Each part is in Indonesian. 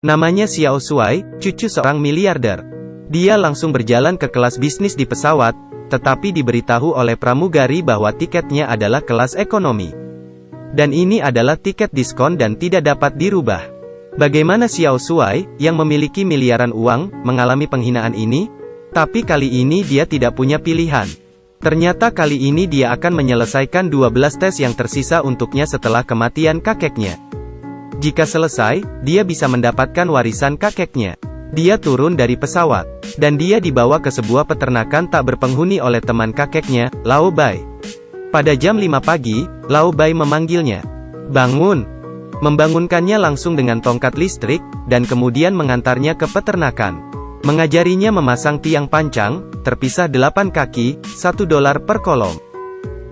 Namanya Xiao Shuai, cucu seorang miliarder. Dia langsung berjalan ke kelas bisnis di pesawat, tetapi diberitahu oleh pramugari bahwa tiketnya adalah kelas ekonomi. Dan ini adalah tiket diskon dan tidak dapat dirubah. Bagaimana Xiao Shuai, yang memiliki miliaran uang, mengalami penghinaan ini? Tapi kali ini dia tidak punya pilihan. Ternyata kali ini dia akan menyelesaikan 12 tes yang tersisa untuknya setelah kematian kakeknya. Jika selesai, dia bisa mendapatkan warisan kakeknya. Dia turun dari pesawat, dan dia dibawa ke sebuah peternakan tak berpenghuni oleh teman kakeknya, Lao Bai. Pada jam 5 pagi, Lao Bai memanggilnya. Bangun! Membangunkannya langsung dengan tongkat listrik, dan kemudian mengantarnya ke peternakan. Mengajarinya memasang tiang pancang, terpisah 8 kaki, $1 per kolom.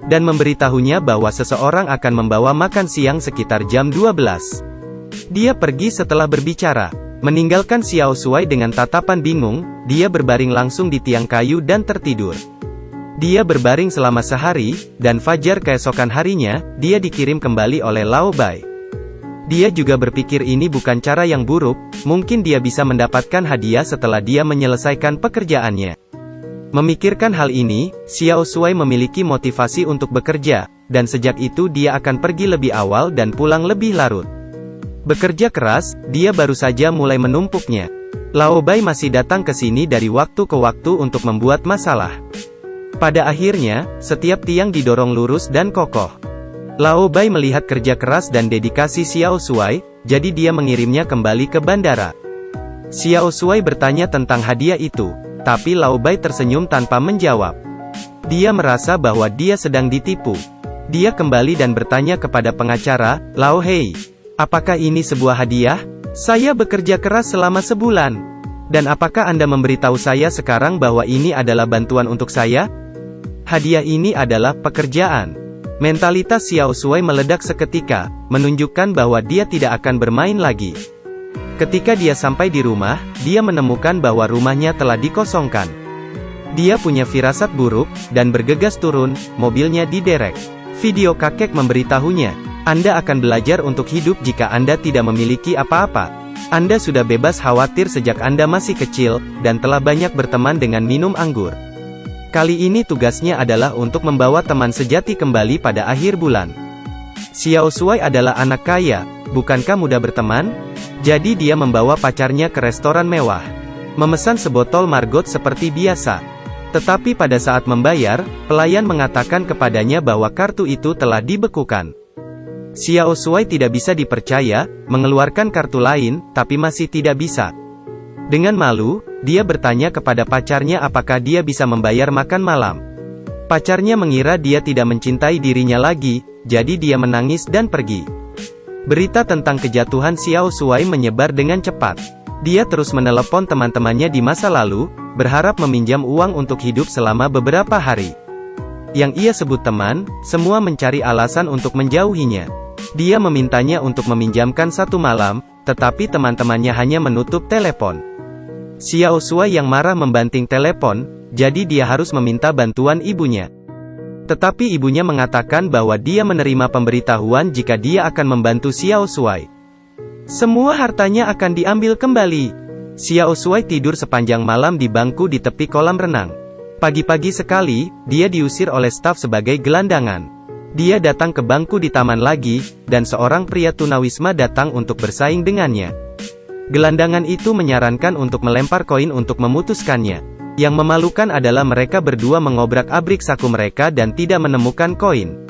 Dan memberitahunya bahwa seseorang akan membawa makan siang sekitar jam 12. Dia pergi setelah berbicara. Meninggalkan Xiao Shuai dengan tatapan bingung, dia berbaring langsung di tiang kayu dan tertidur. Dia berbaring selama sehari, dan fajar keesokan harinya, dia dikirim kembali oleh Lao Bai. Dia juga berpikir ini bukan cara yang buruk, mungkin dia bisa mendapatkan hadiah setelah dia menyelesaikan pekerjaannya. Memikirkan hal ini, Xiao Shuai memiliki motivasi untuk bekerja, dan sejak itu dia akan pergi lebih awal dan pulang lebih larut. Bekerja keras, dia baru saja mulai menumpuknya. Lao Bai masih datang ke sini dari waktu ke waktu untuk membuat masalah. Pada akhirnya, setiap tiang didorong lurus dan kokoh. Lao Bai melihat kerja keras dan dedikasi Xiao Shuai, jadi dia mengirimnya kembali ke bandara. Xiao Shuai bertanya tentang hadiah itu, tapi Lao Bai tersenyum tanpa menjawab. Dia merasa bahwa dia sedang ditipu. Dia kembali dan bertanya kepada pengacara, Lao Hei. Apakah ini sebuah hadiah? Saya bekerja keras selama sebulan. Dan apakah Anda memberitahu saya sekarang bahwa ini adalah bantuan untuk saya? Hadiah ini adalah pekerjaan. Mentalitas Xiao Shuai meledak seketika, menunjukkan bahwa dia tidak akan bermain lagi. Ketika dia sampai di rumah, dia menemukan bahwa rumahnya telah dikosongkan. Dia punya firasat buruk, dan bergegas turun, mobilnya diderek. Video kakek memberitahunya, Anda akan belajar untuk hidup jika Anda tidak memiliki apa-apa. Anda sudah bebas khawatir sejak Anda masih kecil, dan telah banyak berteman dengan minum anggur. Kali ini tugasnya adalah untuk membawa teman sejati kembali pada akhir bulan. Xiao Shuai adalah anak kaya, bukankah mudah berteman? Jadi dia membawa pacarnya ke restoran mewah. Memesan sebotol Margot seperti biasa. Tetapi pada saat membayar, pelayan mengatakan kepadanya bahwa kartu itu telah dibekukan. Xiao Shuai tidak bisa dipercaya, mengeluarkan kartu lain, tapi masih tidak bisa. Dengan malu, dia bertanya kepada pacarnya apakah dia bisa membayar makan malam. Pacarnya mengira dia tidak mencintai dirinya lagi, jadi dia menangis dan pergi. Berita tentang kejatuhan Xiao Shuai menyebar dengan cepat. Dia terus menelepon teman-temannya di masa lalu, berharap meminjam uang untuk hidup selama beberapa hari. Yang ia sebut teman, semua mencari alasan untuk menjauhinya. Dia memintanya untuk meminjamkan 1 malam, tetapi teman-temannya hanya menutup telepon. Xiao Shuai yang marah membanting telepon, jadi dia harus meminta bantuan ibunya. Tetapi ibunya mengatakan bahwa dia menerima pemberitahuan jika dia akan membantu Xiao Shuai. Semua hartanya akan diambil kembali. Xiao Shuai tidur sepanjang malam di bangku di tepi kolam renang. Pagi-pagi sekali, dia diusir oleh staf sebagai gelandangan. Dia datang ke bangku di taman lagi, dan seorang pria tunawisma datang untuk bersaing dengannya. Gelandangan itu menyarankan untuk melempar koin untuk memutuskannya. Yang memalukan adalah mereka berdua mengobrak-abrik saku mereka dan tidak menemukan koin.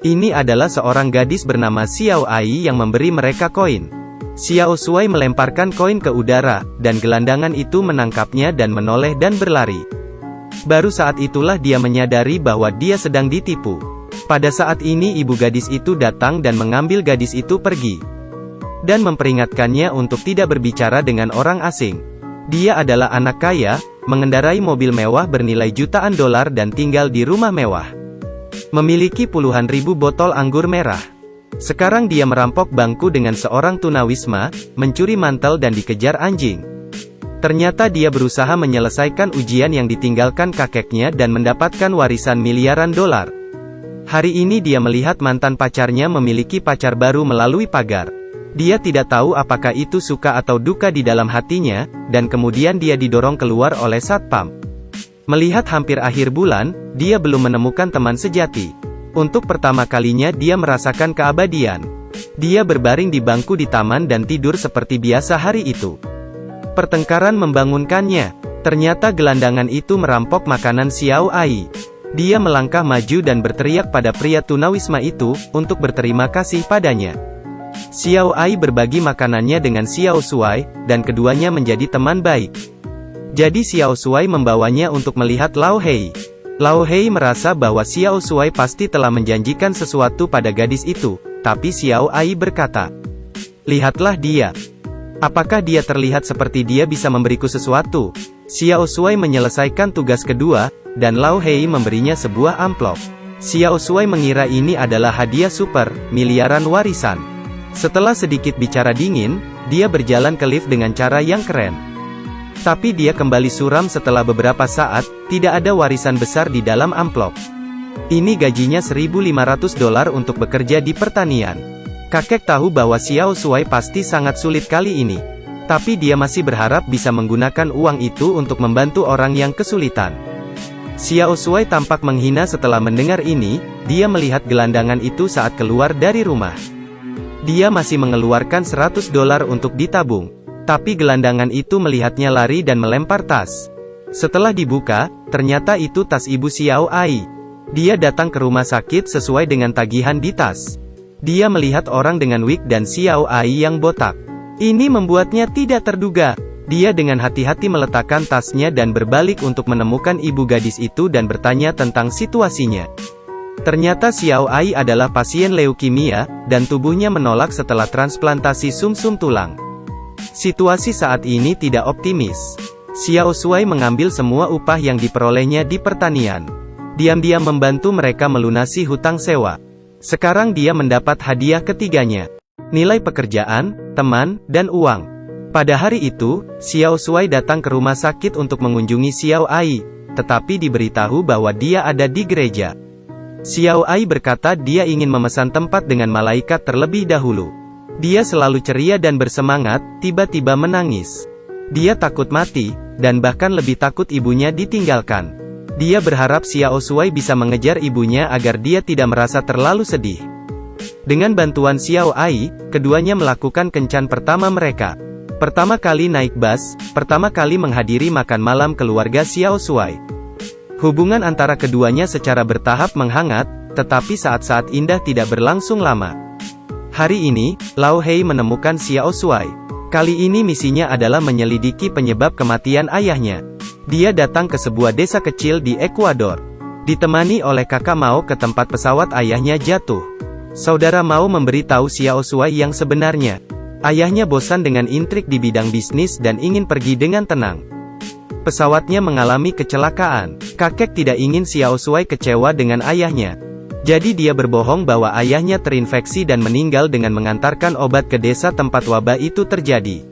Ini adalah seorang gadis bernama Xiao Ai yang memberi mereka koin. Xiao Shuai melemparkan koin ke udara, dan gelandangan itu menangkapnya dan menoleh dan berlari. Baru saat itulah dia menyadari bahwa dia sedang ditipu. Pada saat ini ibu gadis itu datang dan mengambil gadis itu pergi. Dan memperingatkannya untuk tidak berbicara dengan orang asing. Dia adalah anak kaya, mengendarai mobil mewah bernilai jutaan dolar dan tinggal di rumah mewah. Memiliki puluhan ribu botol anggur merah. Sekarang dia merampok bangku dengan seorang tunawisma, mencuri mantel dan dikejar anjing. Ternyata dia berusaha menyelesaikan ujian yang ditinggalkan kakeknya dan mendapatkan warisan miliaran dolar. Hari ini dia melihat mantan pacarnya memiliki pacar baru melalui pagar. Dia tidak tahu apakah itu suka atau duka di dalam hatinya, dan kemudian dia didorong keluar oleh satpam. Melihat hampir akhir bulan, dia belum menemukan teman sejati. Untuk pertama kalinya dia merasakan keabadian. Dia berbaring di bangku di taman dan tidur seperti biasa hari itu. Pertengkaran membangunkannya. Ternyata gelandangan itu merampok makanan Xiao Ai. Dia melangkah maju dan berteriak pada pria tunawisma itu, untuk berterima kasih padanya. Xiao Ai berbagi makanannya dengan Xiao Shuai, dan keduanya menjadi teman baik. Jadi Xiao Shuai membawanya untuk melihat Lao Hei. Lao Hei merasa bahwa Xiao Shuai pasti telah menjanjikan sesuatu pada gadis itu, tapi Xiao Ai berkata, "Lihatlah dia. Apakah dia terlihat seperti dia bisa memberiku sesuatu?" Xiao Shuai menyelesaikan tugas kedua, dan Lao Hei memberinya sebuah amplop. Xiao Shuai mengira ini adalah hadiah super, miliaran warisan. Setelah sedikit bicara dingin, dia berjalan ke lift dengan cara yang keren. Tapi dia kembali suram setelah beberapa saat, tidak ada warisan besar di dalam amplop. Ini gajinya $1.500 untuk bekerja di pertanian. Kakek tahu bahwa Xiao Shuai pasti sangat sulit kali ini. Tapi dia masih berharap bisa menggunakan uang itu untuk membantu orang yang kesulitan. Xiao Shuai tampak menghina setelah mendengar ini, dia melihat gelandangan itu saat keluar dari rumah. Dia masih mengeluarkan $100 untuk ditabung. Tapi gelandangan itu melihatnya lari dan melempar tas. Setelah dibuka, ternyata itu tas ibu Xiao Ai. Dia datang ke rumah sakit sesuai dengan tagihan di tas. Dia melihat orang dengan wig dan Xiao Ai yang botak. Ini membuatnya tidak terduga. Dia dengan hati-hati meletakkan tasnya dan berbalik untuk menemukan ibu gadis itu dan bertanya tentang situasinya. Ternyata Xiao Ai adalah pasien leukemia, dan tubuhnya menolak setelah transplantasi sumsum tulang. Situasi saat ini tidak optimis. Xiao Shuai mengambil semua upah yang diperolehnya di pertanian. Diam-diam membantu mereka melunasi hutang sewa. Sekarang dia mendapat hadiah ketiganya. Nilai pekerjaan, teman, dan uang. Pada hari itu, Xiao Shuai datang ke rumah sakit untuk mengunjungi Xiao Ai, tetapi diberitahu bahwa dia ada di gereja. Xiao Ai berkata dia ingin memesan tempat dengan malaikat terlebih dahulu. Dia selalu ceria dan bersemangat, tiba-tiba menangis. Dia takut mati, dan bahkan lebih takut ibunya ditinggalkan. Dia berharap Xiao Shuai bisa mengejar ibunya agar dia tidak merasa terlalu sedih. Dengan bantuan Xiao Ai, keduanya melakukan kencan pertama mereka. Pertama kali naik bus, pertama kali menghadiri makan malam keluarga Xiao Shuai. Hubungan antara keduanya secara bertahap menghangat, tetapi saat-saat indah tidak berlangsung lama. Hari ini, Lao Hei menemukan Xiao Shuai. Kali ini misinya adalah menyelidiki penyebab kematian ayahnya. Dia datang ke sebuah desa kecil di Ekuador. Ditemani oleh kakak Mao ke tempat pesawat ayahnya jatuh. Saudara Mao memberitahu Xiao Shuai yang sebenarnya. Ayahnya bosan dengan intrik di bidang bisnis dan ingin pergi dengan tenang. Pesawatnya mengalami kecelakaan. Kakek tidak ingin Xiao Shuai kecewa dengan ayahnya. Jadi dia berbohong bahwa ayahnya terinfeksi dan meninggal dengan mengantarkan obat ke desa tempat wabah itu terjadi.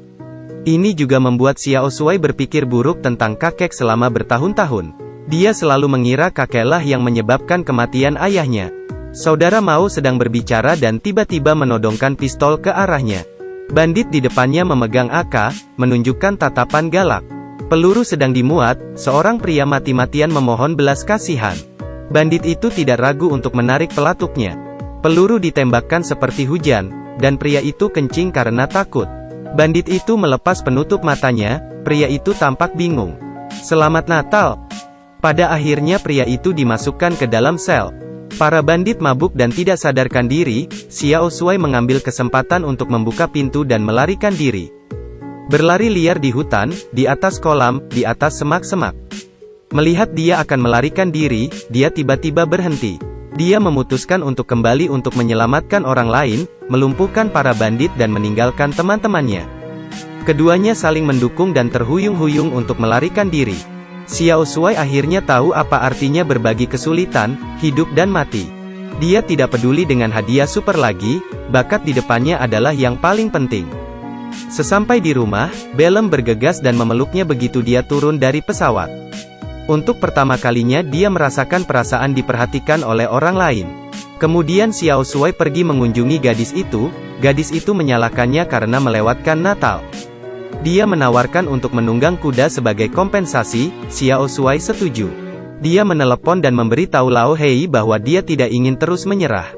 Ini juga membuat Xiao Shuai berpikir buruk tentang kakek selama bertahun-tahun. Dia selalu mengira kakeklah yang menyebabkan kematian ayahnya. Saudara Mao sedang berbicara dan tiba-tiba menodongkan pistol ke arahnya. Bandit di depannya memegang AK, menunjukkan tatapan galak. Peluru sedang dimuat, seorang pria mati-matian memohon belas kasihan. Bandit itu tidak ragu untuk menarik pelatuknya. Peluru ditembakkan seperti hujan, dan pria itu kencing karena takut. Bandit itu melepas penutup matanya, pria itu tampak bingung. Selamat Natal. Pada akhirnya pria itu dimasukkan ke dalam sel. Para bandit mabuk dan tidak sadarkan diri, Xiao Shuai mengambil kesempatan untuk membuka pintu dan melarikan diri. Berlari liar di hutan, di atas kolam, di atas semak-semak. Melihat dia akan melarikan diri, dia tiba-tiba berhenti. Dia memutuskan untuk kembali untuk menyelamatkan orang lain, melumpuhkan para bandit dan meninggalkan teman-temannya. Keduanya saling mendukung dan terhuyung-huyung untuk melarikan diri. Xiao Shuai akhirnya tahu apa artinya berbagi kesulitan, hidup dan mati. Dia tidak peduli dengan hadiah super lagi, bakat di depannya adalah yang paling penting. Sesampai di rumah, Bellem bergegas dan memeluknya begitu dia turun dari pesawat. Untuk pertama kalinya dia merasakan perasaan diperhatikan oleh orang lain. Kemudian Xiao Shuai pergi mengunjungi gadis itu menyalahkannya karena melewatkan Natal. Dia menawarkan untuk menunggang kuda sebagai kompensasi, Xiao Shuai setuju. Dia menelepon dan memberitahu Lao Hei bahwa dia tidak ingin terus menyerah.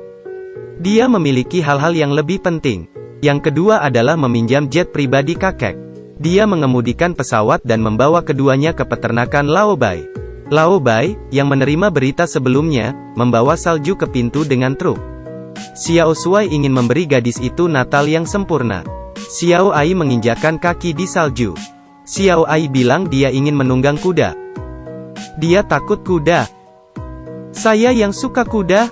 Dia memiliki hal-hal yang lebih penting. Yang kedua adalah meminjam jet pribadi kakek. Dia mengemudikan pesawat dan membawa keduanya ke peternakan Lao Bai. Lao Bai, yang menerima berita sebelumnya, membawa salju ke pintu dengan truk. Xiao Shuai ingin memberi gadis itu Natal yang sempurna. Xiao Ai menginjakkan kaki di salju. Xiao Ai bilang dia ingin menunggang kuda. Dia takut kuda. Saya yang suka kuda.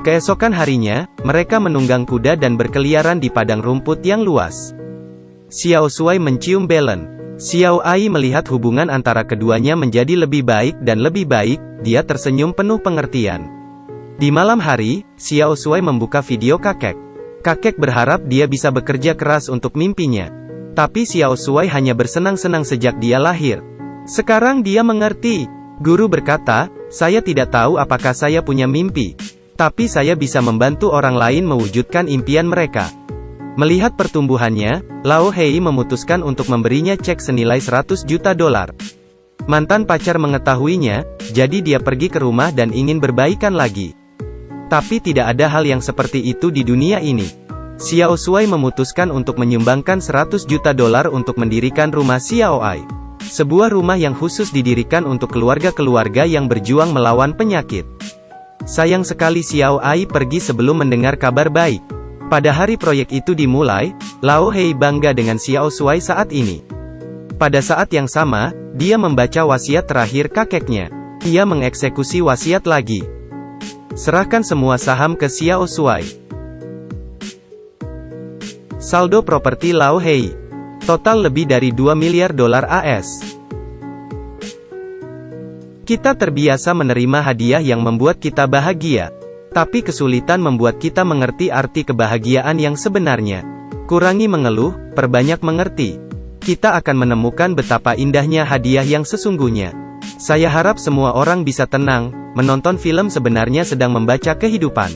Keesokan harinya, mereka menunggang kuda dan berkeliaran di padang rumput yang luas. Xiao Shuai mencium Belen. Xiao Ai melihat hubungan antara keduanya menjadi lebih baik dan lebih baik, dia tersenyum penuh pengertian. Di malam hari, Xiao Shuai membuka video kakek. Kakek berharap dia bisa bekerja keras untuk mimpinya. Tapi Xiao Shuai hanya bersenang-senang sejak dia lahir. Sekarang dia mengerti. Guru berkata, saya tidak tahu apakah saya punya mimpi. Tapi saya bisa membantu orang lain mewujudkan impian mereka. Melihat pertumbuhannya, Lao Hei memutuskan untuk memberinya cek senilai 100 juta dolar. Mantan pacar mengetahuinya, jadi dia pergi ke rumah dan ingin berbaikan lagi. Tapi tidak ada hal yang seperti itu di dunia ini. Xiao Shuai memutuskan untuk menyumbangkan 100 juta dolar untuk mendirikan rumah Xiao Ai. Sebuah rumah yang khusus didirikan untuk keluarga-keluarga yang berjuang melawan penyakit. Sayang sekali Xiao Ai pergi sebelum mendengar kabar baik. Pada hari proyek itu dimulai, Lao Hei bangga dengan Xiao Shuai saat ini. Pada saat yang sama, dia membaca wasiat terakhir kakeknya. Ia mengeksekusi wasiat lagi. Serahkan semua saham ke Xiao Shuai. Saldo properti Lao Hei. Total lebih dari 2 miliar dolar AS. Kita terbiasa menerima hadiah yang membuat kita bahagia. Tapi kesulitan membuat kita mengerti arti kebahagiaan yang sebenarnya. Kurangi mengeluh, perbanyak mengerti. Kita akan menemukan betapa indahnya hadiah yang sesungguhnya. Saya harap semua orang bisa tenang, menonton film sebenarnya sedang membaca kehidupan.